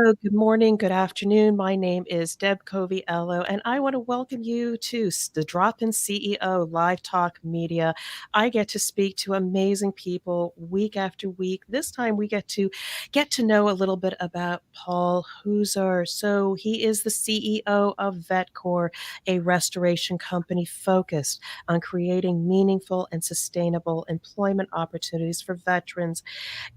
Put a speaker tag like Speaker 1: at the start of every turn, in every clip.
Speaker 1: Hello, good morning, good afternoon. My name is Deb Coviello, and I want to welcome you to the Drop-In CEO Live Talk Media. I get to speak to amazing people week after week. This time we get to know a little bit about Paul Huser. So he is the CEO of VetCor, a restoration company focused on creating meaningful and sustainable employment opportunities for veterans,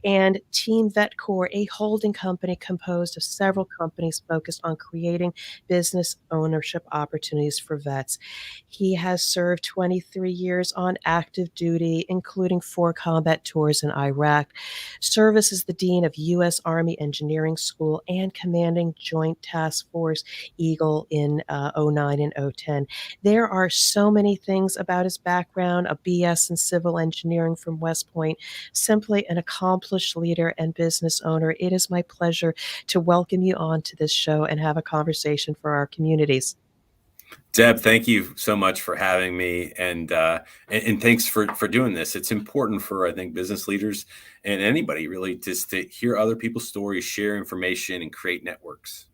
Speaker 1: and Team VetCor, a holding company composed of several companies focused on creating business ownership opportunities for vets. He has served 23 years on active duty, including 4 combat tours in Iraq, service as the Dean of U.S. Army Engineering School, and commanding Joint Task Force Eagle in '09 and '10. There are so many things about his background: a BS in civil engineering from West Point, simply an accomplished leader and business owner. It is my pleasure to welcome you on to this show and have a conversation for our communities.
Speaker 2: Deb, thank you so much for having me, and thanks for doing this. It's important for, I think, business leaders and anybody really just to hear other people's stories, share information, and create networks.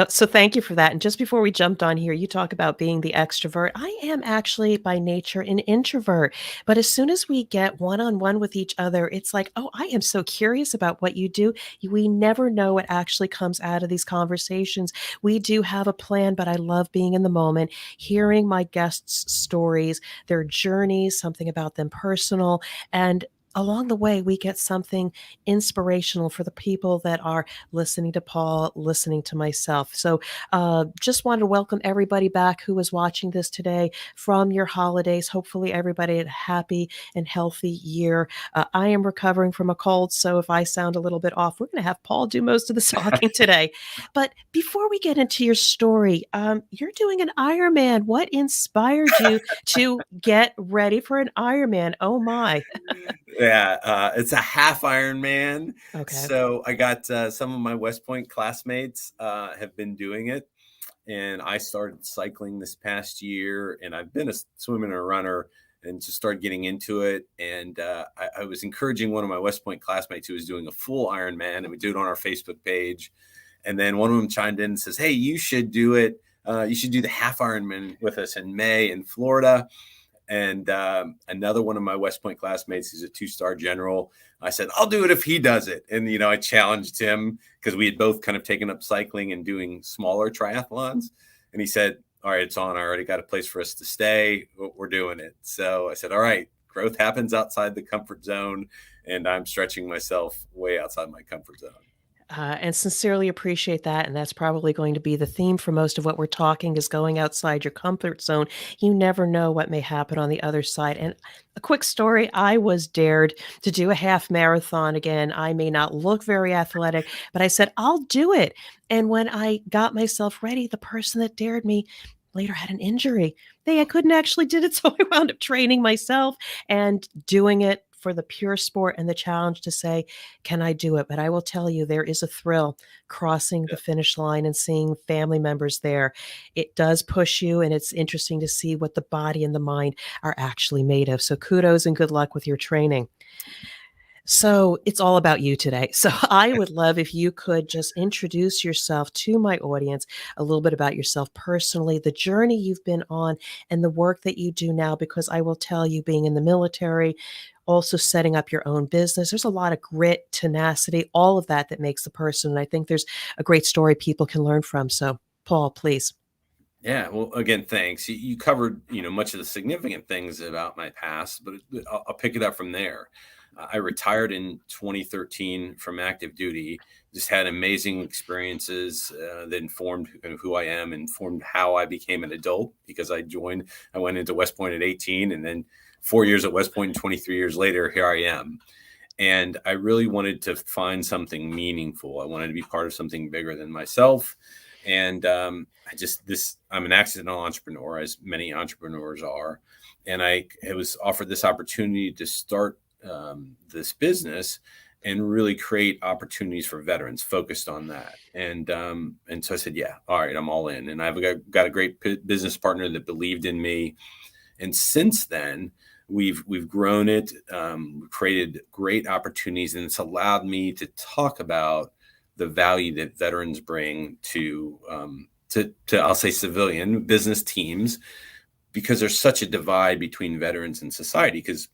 Speaker 1: So thank you for that. And just before we jumped on here, you talk about being the extrovert. I am actually by nature an introvert. But as soon as we get one on one with each other, it's like, oh, I am so curious about what you do. We never know what actually comes out of these conversations. We do have a plan, but I love being in the moment, hearing my guests' stories, their journeys, something about them personal. And along the way, we get something inspirational for the people that are listening to Paul, listening to myself. So just wanted to welcome everybody back who is watching this today from your holidays. Hopefully everybody had a happy and healthy year. I am recovering from a cold, so if I sound a little bit off, we're going to have Paul do most of the talking today. But before we get into your story, you're doing an Ironman. What inspired you to get ready for an Ironman? Oh my.
Speaker 2: Yeah, it's a half Ironman.
Speaker 1: Okay.
Speaker 2: So I got some of my West Point classmates have been doing it, and I started cycling this past year, and I've been a swimmer and a runner, and just started getting into it. And I was encouraging one of my West Point classmates who was doing a full Ironman, and we do it on our Facebook page. And then one of them chimed in and says, "Hey, you should do it. You should do the half Ironman with us in May in Florida." And another one of my West Point classmates, he's a 2-star general. I said, "I'll do it if he does it." And, I challenged him because we had both kind of taken up cycling and doing smaller triathlons. And he said, "All right, it's on. I already got a place for us to stay. We're doing it." So I said, "All right, growth happens outside the comfort zone." And I'm stretching myself way outside my comfort zone.
Speaker 1: And sincerely appreciate that. And that's probably going to be the theme for most of what we're talking is going outside your comfort zone. You never know what may happen on the other side. And a quick story, I was dared to do a half marathon again. I may not look very athletic, but I said, I'll do it. And when I got myself ready, the person that dared me later had an injury. I couldn't actually did it. So I wound up training myself and doing it for the pure sport and the challenge to say, can I do it? But I will tell you, there is a thrill crossing the finish line and seeing family members there. It does push you, and it's interesting to see what the body and the mind are actually made of. So kudos and good luck with your training. So it's all about you today. So I would love if you could just introduce yourself to my audience, a little bit about yourself personally, the journey you've been on, and the work that you do now, because I will tell you, being in the military, also setting up your own business, there's a lot of grit, tenacity, all of that that makes the person. And I think there's a great story people can learn from. So Paul, please.
Speaker 2: Yeah, well, again, thanks. You covered, much of the significant things about my past, but I'll pick it up from there. I retired in 2013 from active duty. Just had amazing experiences that informed who I am, informed how I became an adult, because I went into West Point at 18, and then 4 years at West Point and 23 years later, here I am. And I really wanted to find something meaningful. I wanted to be part of something bigger than myself. And I'm an accidental entrepreneur, as many entrepreneurs are. And I was offered this opportunity to start this business and really create opportunities for veterans focused on that. And so I said, yeah, all right, I'm all in. And I've got a great business partner that believed in me. And since then, we've grown it, created great opportunities, and it's allowed me to talk about the value that veterans bring to I'll say civilian business teams, because there's such a divide between veterans and society. Because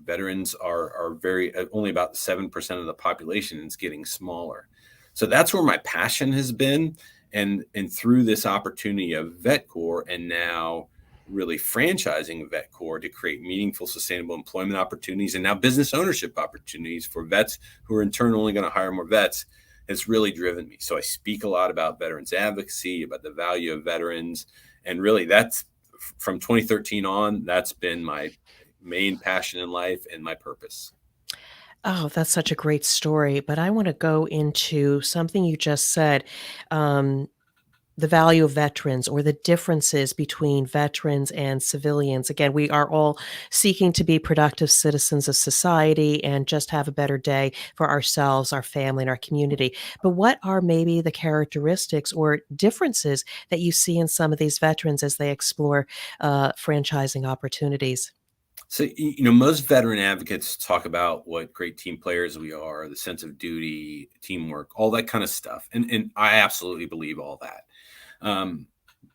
Speaker 2: veterans are very only about 7% of the population, and it's getting smaller. So that's where my passion has been, and through this opportunity of VetCor, and now really franchising VetCor to create meaningful, sustainable employment opportunities, and now business ownership opportunities for vets who are in turn only going to hire more vets, has really driven me. So I speak a lot about veterans advocacy, about the value of veterans, and really that's from 2013 on, that's been my main passion in life and my purpose.
Speaker 1: Oh, that's such a great story, but I wanna go into something you just said, um, the value of veterans or the differences between veterans and civilians. Again, we are all seeking to be productive citizens of society and just have a better day for ourselves, our family, and our community. But what are maybe the characteristics or differences that you see in some of these veterans as they explore, franchising opportunities?
Speaker 2: So, most veteran advocates talk about what great team players we are, the sense of duty, teamwork, all that kind of stuff. And I absolutely believe all that. Um,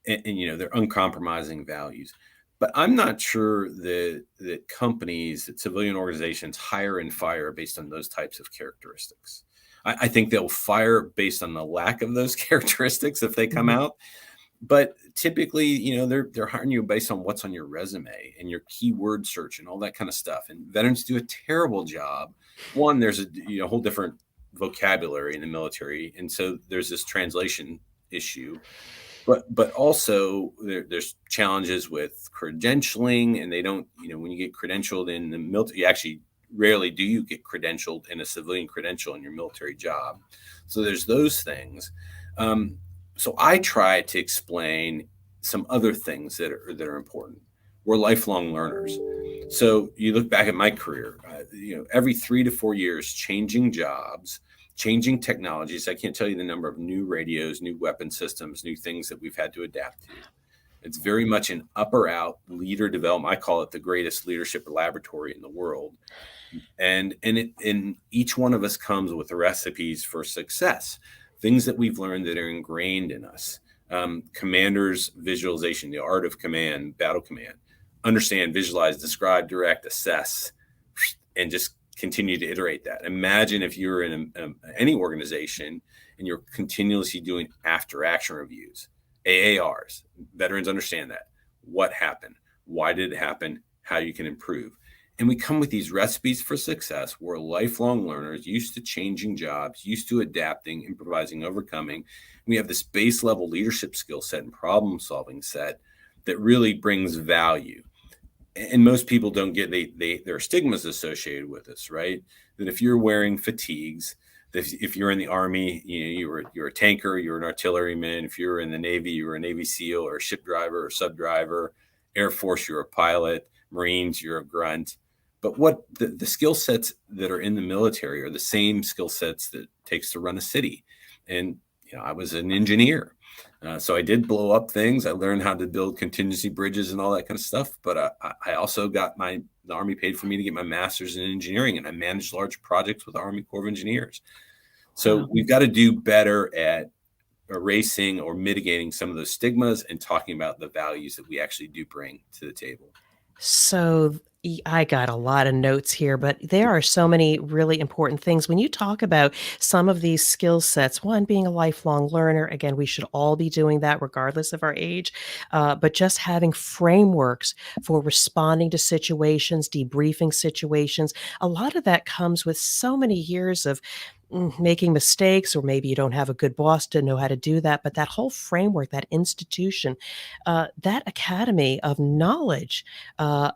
Speaker 2: and they're uncompromising values. But I'm not sure that companies, that civilian organizations hire and fire based on those types of characteristics. I think they'll fire based on the lack of those characteristics if they come
Speaker 1: Mhm.
Speaker 2: out. But typically, they're hiring you based on what's on your resume and your keyword search and all that kind of stuff. And veterans do a terrible job. One, there's a whole different vocabulary in the military, and so there's this translation issue. But also there's challenges with credentialing, and they don't, when you get credentialed in the military, you actually rarely do you get credentialed in a civilian credential in your military job. So there's those things. Um, so I try to explain some other things that are important. We're lifelong learners. So you look back at my career, every 3 to 4 years, changing jobs, changing technologies. I can't tell you the number of new radios, new weapon systems, new things that we've had to adapt to. It's very much an up or out leader development. I call it the greatest leadership laboratory in the world. And each one of us comes with recipes for success, things that we've learned that are ingrained in us. Commander's visualization, the art of command, battle command. Understand, visualize, describe, direct, assess, and just continue to iterate that. Imagine if you're in any organization and you're continuously doing after action reviews, AARs. Veterans understand that. What happened? Why did it happen? How you can improve. And we come with these recipes for success. We're lifelong learners, used to changing jobs, used to adapting, improvising, overcoming. We have this base level leadership skill set and problem solving set that really brings value. And most people don't get, there are stigmas associated with this, right? That if you're wearing fatigues, that if you're in the Army, you're a tanker, you're an artilleryman. If you're in the Navy, you're a Navy SEAL or a ship driver or sub driver. Air Force, you're a pilot. Marines, you're a grunt. But what the skill sets that are in the military are the same skill sets that it takes to run a city. And I was an engineer. So I did blow up things. I learned how to build contingency bridges and all that kind of stuff. But I also got the Army paid for me to get my master's in engineering, and I managed large projects with the Army Corps of Engineers. So
Speaker 1: Wow.
Speaker 2: we've got to do better at erasing or mitigating some of those stigmas and talking about the values that we actually do bring to the table.
Speaker 1: So I got a lot of notes here, but there are so many really important things. When you talk about some of these skill sets, one being a lifelong learner, again, we should all be doing that regardless of our age, but just having frameworks for responding to situations, debriefing situations, a lot of that comes with so many years of making mistakes, or maybe you don't have a good boss to know how to do that. But that whole framework, that institution, that academy of knowledge,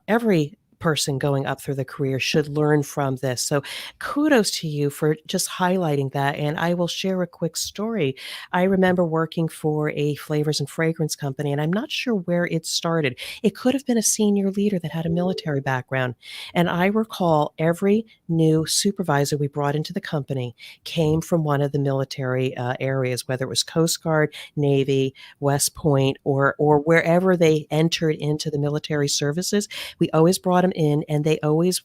Speaker 1: every person going up through the career should learn from this. So kudos to you for just highlighting that. And I will share a quick story. I remember working for a flavors and fragrance company, and I'm not sure where it started. It could have been a senior leader that had a military background. And I recall every new supervisor we brought into the company came from one of the military areas, whether it was Coast Guard, Navy, West Point, or wherever they entered into the military services. We always brought them in, and they always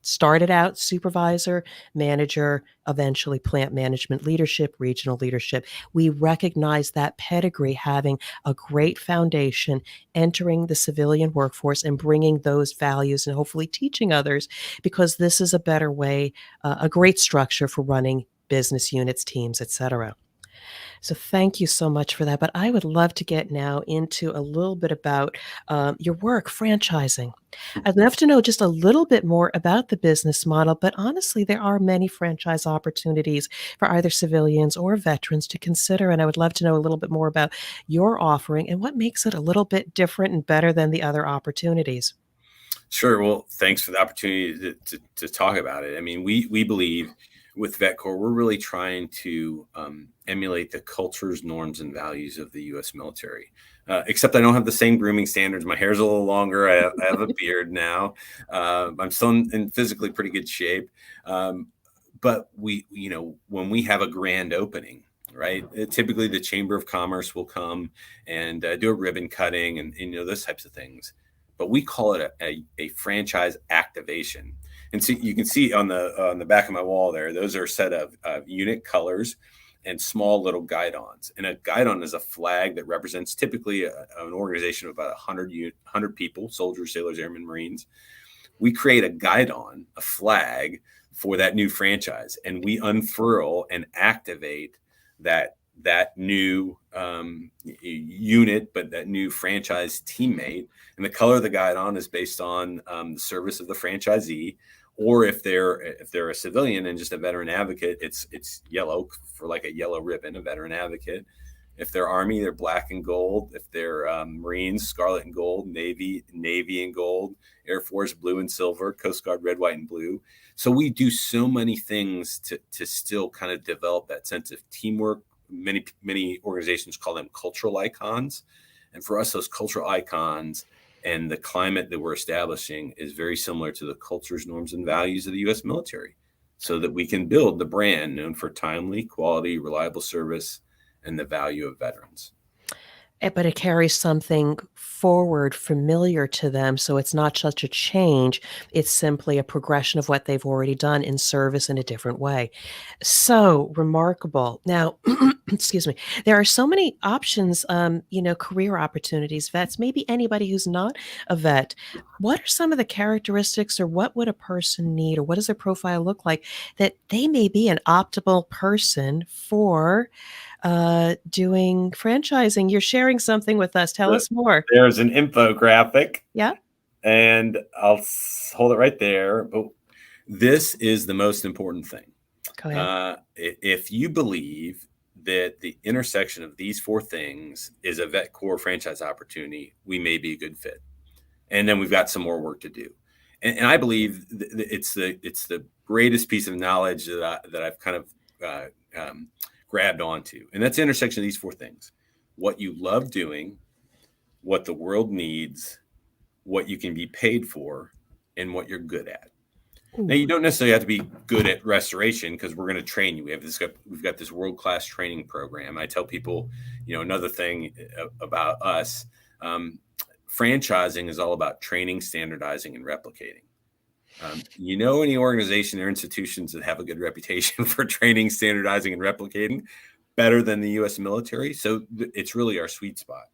Speaker 1: started out supervisor, manager, eventually plant management leadership, regional leadership. We recognize that pedigree having a great foundation, entering the civilian workforce and bringing those values and hopefully teaching others, because this is a better way, a great structure for running business units, teams, etc. So thank you so much for that. But I would love to get now into a little bit about your work, franchising. I'd love to know just a little bit more about the business model, but honestly, there are many franchise opportunities for either civilians or veterans to consider. And I would love to know a little bit more about your offering and what makes it a little bit different and better than the other opportunities.
Speaker 2: Sure. Well, thanks for the opportunity to talk about it. I mean, we believe with VetCor, we're really trying to emulate the cultures, norms, and values of the U.S. military. Except I don't have the same grooming standards. My hair's a little longer. I have a beard now. I'm still in physically pretty good shape. But when we have a grand opening, right? Typically, the Chamber of Commerce will come and do a ribbon cutting and those types of things. But we call it a franchise activation. And so you can see on the back of my wall there, those are a set of unit colors and small little guidons. And a guidon is a flag that represents typically an organization of about 100 people, soldiers, sailors, airmen, Marines. We create a guidon, a flag for that new franchise, and we unfurl and activate that new unit, but that new franchise teammate. And the color of the guidon is based on the service of the franchisee, or if they're a civilian and just a veteran advocate, it's yellow for like a yellow ribbon, a veteran advocate. If they're Army, they're black and gold. If they're Marines, scarlet and gold. Navy and gold. Air Force, blue and silver. Coast Guard, red, white, and blue. So we do so many things to still kind of develop that sense of teamwork. Many organizations call them cultural icons. And for us, those cultural icons and the climate that we're establishing is very similar to the cultures, norms, and values of the U.S. military, so that we can build the brand known for timely, quality, reliable service, and the value of veterans.
Speaker 1: But it carries something forward familiar to them, so it's not such a change, it's simply a progression of what they've already done in service in a different way. So remarkable. Now, excuse me, there are so many options, career opportunities, vets, maybe anybody who's not a vet. What are some of the characteristics, or what would a person need, or what does their profile look like that they may be an optimal person for doing franchising? You're sharing something with us. Tell us more.
Speaker 2: There's an infographic,
Speaker 1: Yeah,
Speaker 2: and I'll hold it right there. But this is the most important thing.
Speaker 1: go ahead.
Speaker 2: If you believe that the intersection of these four things is a VetCor franchise opportunity, we may be a good fit. And then we've got some more work to do. And I believe it's the greatest piece of knowledge that I've kind of grabbed onto. And that's the intersection of these four things: what you love doing, what the world needs, what you can be paid for, and what you're good at. Now, you don't necessarily have to be good at restoration, because we're going to train you. We've got this world-class training program. I tell people, another thing about us, franchising is all about training, standardizing, and replicating. Any organization or institutions that have a good reputation for training, standardizing, and replicating better than the U.S. military? So it's really our sweet spot.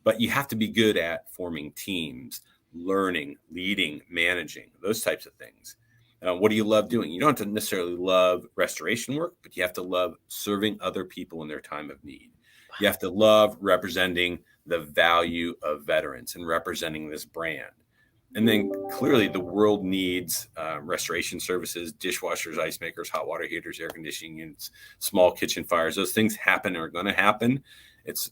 Speaker 2: But you have to be good at forming teams, learning, leading, managing, those types of things. What do you love doing? You don't have to necessarily love restoration work, but you have to love serving other people in their time of need. You have to love representing the value of veterans and representing this brand. And then clearly the world needs restoration services, dishwashers, ice makers, hot water heaters, air conditioning units, small kitchen fires. Those things happen or are going to happen. It's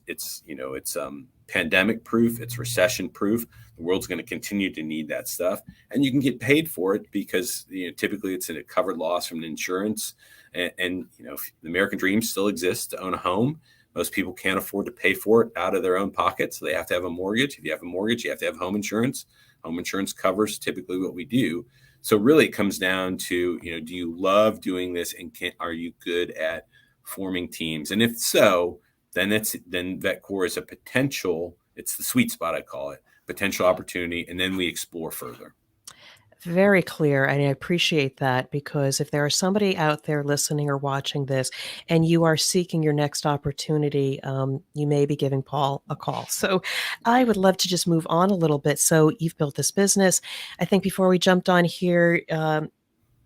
Speaker 2: pandemic proof. It's recession proof. The world's going to continue to need that stuff, and you can get paid for it because typically it's in a covered loss from an insurance. And the American dream still exists to own a home. Most people can't afford to pay for it out of their own pocket, so they have to have a mortgage. If you have a mortgage, you have to have home insurance. Home insurance covers typically what we do. So really it comes down to, do you love doing this, and are you good at forming teams? And if so, then VetCor is a potential, it's the sweet spot, I call it, potential opportunity, and then we explore further.
Speaker 1: Very clear, and I appreciate that because if there is somebody out there listening or watching this and you are seeking your next opportunity, you may be giving Paul a call. So I would love to just move on a little bit. So you've built this business. I think before we jumped on here,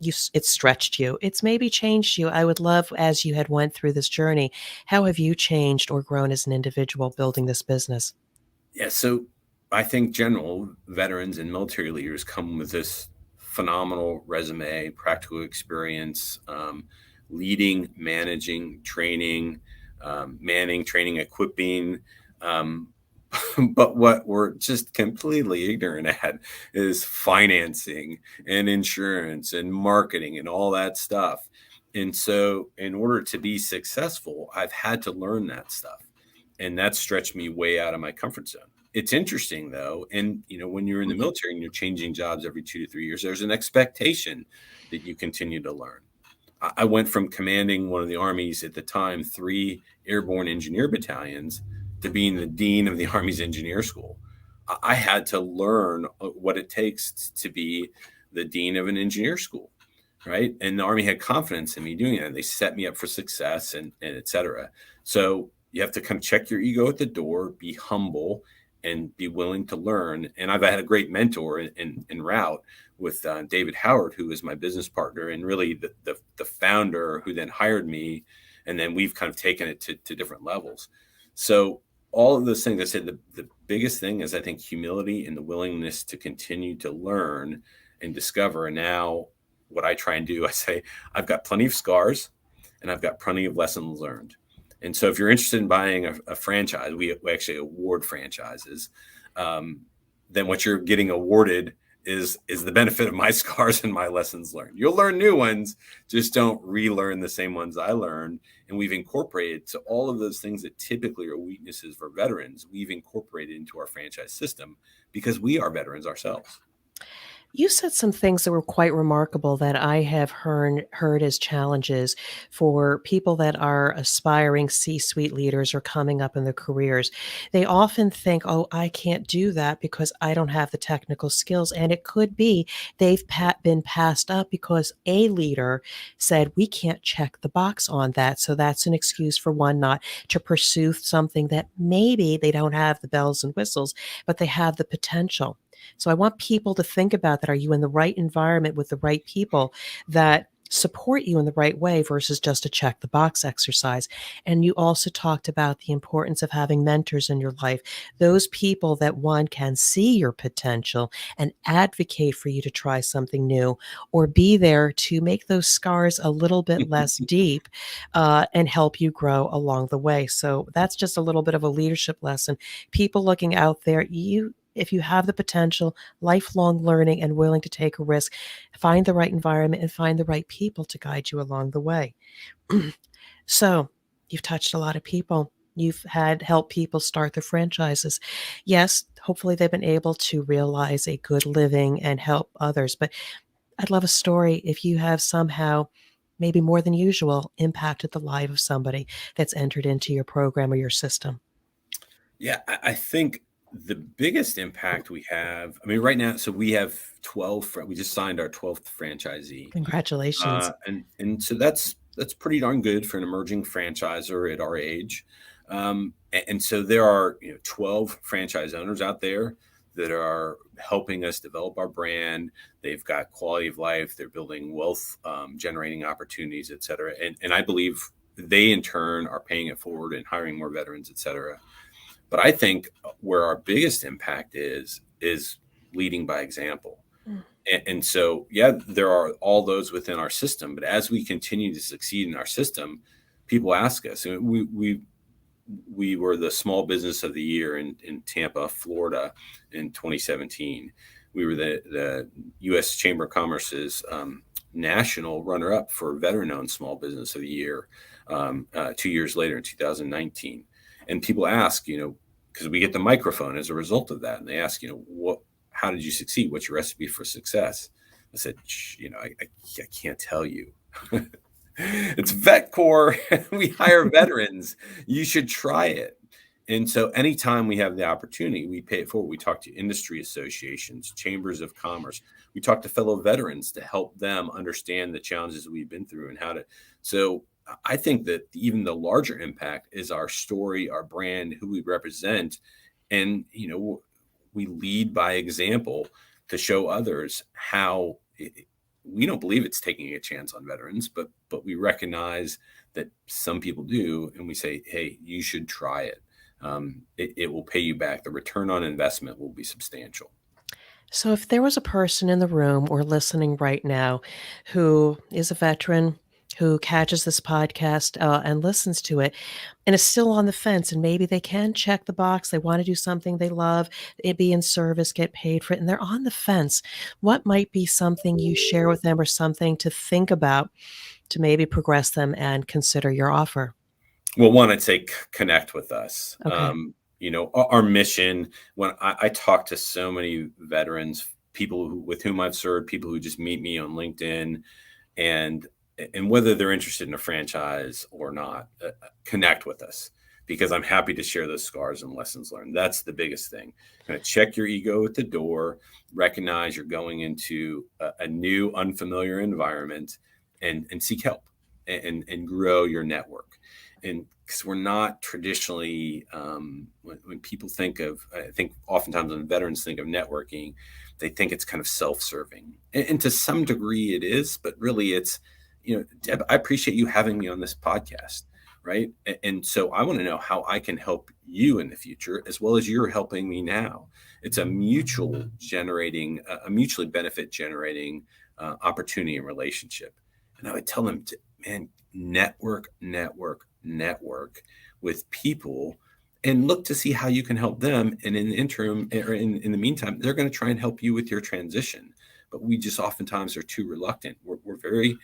Speaker 1: it's stretched you. It's maybe changed you. I would love, as you had went through this journey, how have you changed or grown as an individual building this business?
Speaker 2: Yeah, so I think general veterans and military leaders come with this phenomenal resume, practical experience, leading, managing, training, manning, training, equipping. Um, but what we're just completely ignorant at is financing and insurance and marketing and all that stuff. And so, in order to be successful, I've had to learn that stuff. And that stretched me way out of my comfort zone. It's interesting though, and when you're in the military and you're changing jobs every 2 to 3 years, there's an expectation that you continue to learn. I went from commanding one of the Army's at the time 3 airborne engineer battalions to being the dean of the Army's engineer school. I had to learn what it takes to be the dean of an engineer school, right? And the Army had confidence in me doing that. They set me up for success and et cetera. So you have to kind of check your ego at the door, be humble, and be willing to learn. And I've had a great mentor in route with David Howard, who is my business partner and really the founder who then hired me. And then we've kind of taken it to different levels. So all of those things I said, the biggest thing is I think humility and the willingness to continue to learn and discover. And now what I try and do, I say, I've got plenty of scars and I've got plenty of lessons learned. And so if you're interested in buying a franchise, we actually award franchises. Then what you're getting awarded is the benefit of my scars and my lessons learned. You'll learn new ones, just don't relearn the same ones I learned. And we've incorporated to all of those things that typically are weaknesses for veterans. We've incorporated into our franchise system because we are veterans ourselves.
Speaker 1: You said some things that were quite remarkable that I have heard as challenges for people that are aspiring C-suite leaders or coming up in their careers. They often think, "Oh, I can't do that because I don't have the technical skills." And it could be they've been passed up because a leader said, "We can't check the box on that." So that's an excuse for one not to pursue something that maybe they don't have the bells and whistles, but they have the potential. So I want people to think about that. Are you in the right environment with the right people that support you in the right way versus just a check the box exercise? And you also talked about the importance of having mentors in your life, those people that one can see your potential and advocate for you to try something new or be there to make those scars a little bit less deep and help you grow along the way. So that's just a little bit of a leadership lesson. People looking out there, if you have the potential, lifelong learning, and willing to take a risk, find the right environment and find the right people to guide you along the way. So, you've touched a lot of people. You've had help people start their franchises. Yes, hopefully they've been able to realize a good living and help others. But I'd love a story if you have somehow, maybe more than usual, impacted the life of somebody that's entered into your program or your system.
Speaker 2: Yeah, I think the biggest impact we have, I mean, right now, so we have 12, we just signed our 12th franchisee.
Speaker 1: Congratulations.
Speaker 2: And so that's pretty darn good for an emerging franchisor at our age. And so there are 12 franchise owners out there that are helping us develop our brand. They've got quality of life. They're building wealth generating opportunities, et cetera. And I believe they in turn are paying it forward and hiring more veterans, et cetera. But I think where our biggest impact is leading by example.
Speaker 1: Mm.
Speaker 2: And so, yeah, there are all those within our system, but as we continue to succeed in our system, people ask us. And we were the small business of the year in Tampa, Florida, in 2017. We were the U.S. Chamber of Commerce's national runner-up for veteran-owned small business of the year 2 years later in 2019. And people ask, because we get the microphone as a result of that, and they ask, how did you succeed? What's your recipe for success? I said, I can't tell you. It's VetCor. We hire veterans. You should try it. And so anytime we have the opportunity, we pay it forward. We talk to industry associations, chambers of commerce. We talk to fellow veterans to help them understand the challenges we've been through and how to. So I think that even the larger impact is our story, our brand, who we represent. And, we lead by example to show others how we don't believe it's taking a chance on veterans, but we recognize that some people do. And we say, hey, you should try it. It will pay you back. The return on investment will be substantial.
Speaker 1: So, if there was a person in the room or listening right now who is a veteran, who catches this podcast and listens to it, and is still on the fence, and maybe they can check the box, they want to do something they love, it be in service, get paid for it, and they're on the fence, what might be something you share with them or something to think about to maybe progress them and consider your offer?
Speaker 2: Well, one, I'd say connect with us.
Speaker 1: Okay.
Speaker 2: Our mission, when I talk to so many veterans, people with whom I've served, people who just meet me on LinkedIn, and whether they're interested in a franchise or not, connect with us, because I'm happy to share those scars and lessons learned. That's the biggest thing. Kind of check your ego at the door, recognize you're going into a new, unfamiliar environment, and seek help and grow your network. And because we're not traditionally, when people think of, I think oftentimes when veterans think of networking, they think it's kind of self-serving, and to some degree it is, but really it's, Deb, I appreciate you having me on this podcast, right? And so I want to know how I can help you in the future as well as you're helping me now. It's a mutually benefit generating opportunity and relationship. And I would tell them, man, network with people and look to see how you can help them. And in the interim, or in the meantime, they're going to try and help you with your transition. But we just oftentimes are too reluctant. We're very,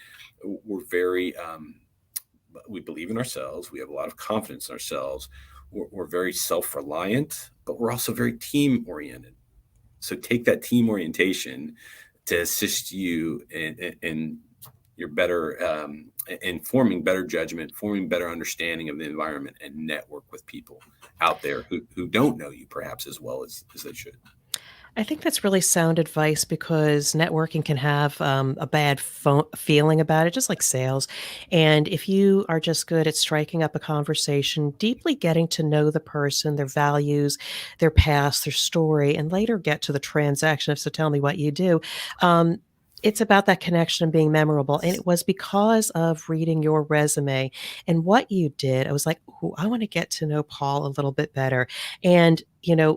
Speaker 2: we believe in ourselves. We have a lot of confidence in ourselves. We're very self-reliant, but we're also very team oriented. So take that team orientation to assist you in your better, in forming better judgment, forming better understanding of the environment, and network with people out there who don't know you perhaps as well as they should.
Speaker 1: I think that's really sound advice because networking can have a bad feeling about it, just like sales. And if you are just good at striking up a conversation, deeply getting to know the person, their values, their past, their story, and later get to the transaction. So tell me what you do. Um, it's about that connection and being memorable. And it was because of reading your resume and what you did. I was like, "Ooh, I want to get to know Paul a little bit better." And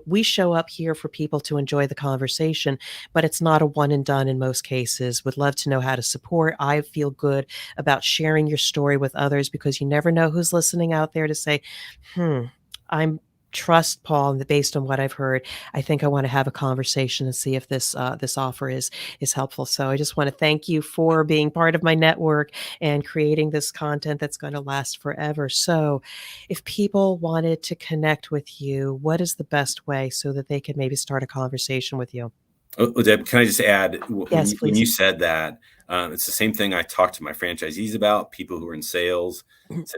Speaker 1: we show up here for people to enjoy the conversation, but it's not a one and done in most cases. Would love to know how to support. I feel good about sharing your story with others because you never know who's listening out there to say, I'm trust Paul, and based on what I've heard, I think I want to have a conversation and see if this offer is helpful. So I just want to thank you for being part of my network and creating this content that's going to last forever. So if people wanted to connect with you, what is the best way so that they could maybe start a conversation with you?
Speaker 2: Oh, Deb, can I just add,
Speaker 1: Yes,
Speaker 2: when
Speaker 1: please.
Speaker 2: you said that, it's the same thing I talk to my franchisees about, people who are in sales. So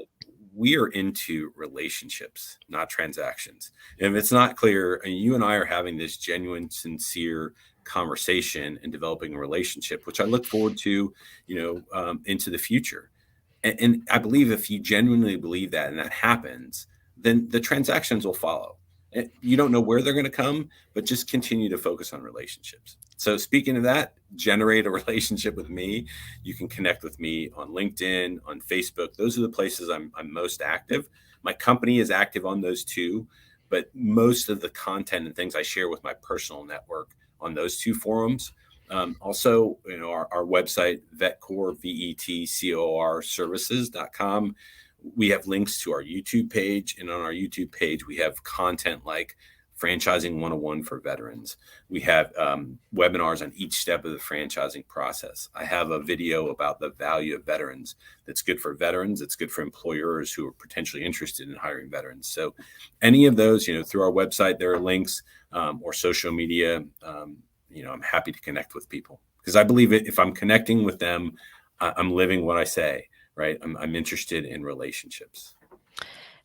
Speaker 2: we are into relationships, not transactions. And if it's not clear, and you and I are having this genuine, sincere conversation and developing a relationship, which I look forward to, into the future. And I believe if you genuinely believe that and that happens, then the transactions will follow. You don't know where they're going to come, but just continue to focus on relationships. So speaking of that, generate a relationship with me. You can connect with me on LinkedIn, on Facebook. Those are the places I'm most active. My company is active on those too, but most of the content and things I share with my personal network on those two forums. Also, our website, VetCor, VETCOR services.com. We have links to our YouTube page, and on our YouTube page, we have content like Franchising 101 for veterans. We have webinars on each step of the franchising process. I have a video about the value of veterans that's good for veterans. It's good for employers who are potentially interested in hiring veterans. So any of those, through our website, there are links, or social media. I'm happy to connect with people because I believe if I'm connecting with them, I'm living what I say, right? I'm interested in relationships.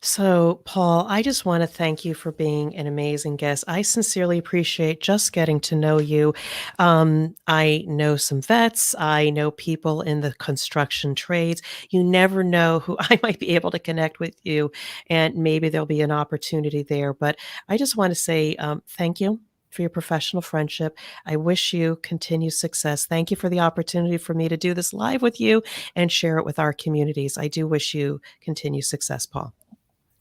Speaker 1: So, Paul, I just want to thank you for being an amazing guest. I sincerely appreciate just getting to know you. I know some vets, I know people in the construction trades. You never know who I might be able to connect with you, and maybe there'll be an opportunity there. But I just want to say thank you for your professional friendship. I wish you continued success. Thank you for the opportunity for me to do this live with you and share it with our communities. I do wish you continued success, Paul.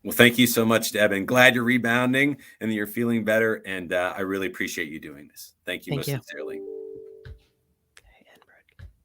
Speaker 2: Well, thank you so much, Deb, and glad you're rebounding and that you're feeling better. And I really appreciate you doing this. Thank you
Speaker 1: Thank
Speaker 2: most
Speaker 1: you.
Speaker 2: sincerely.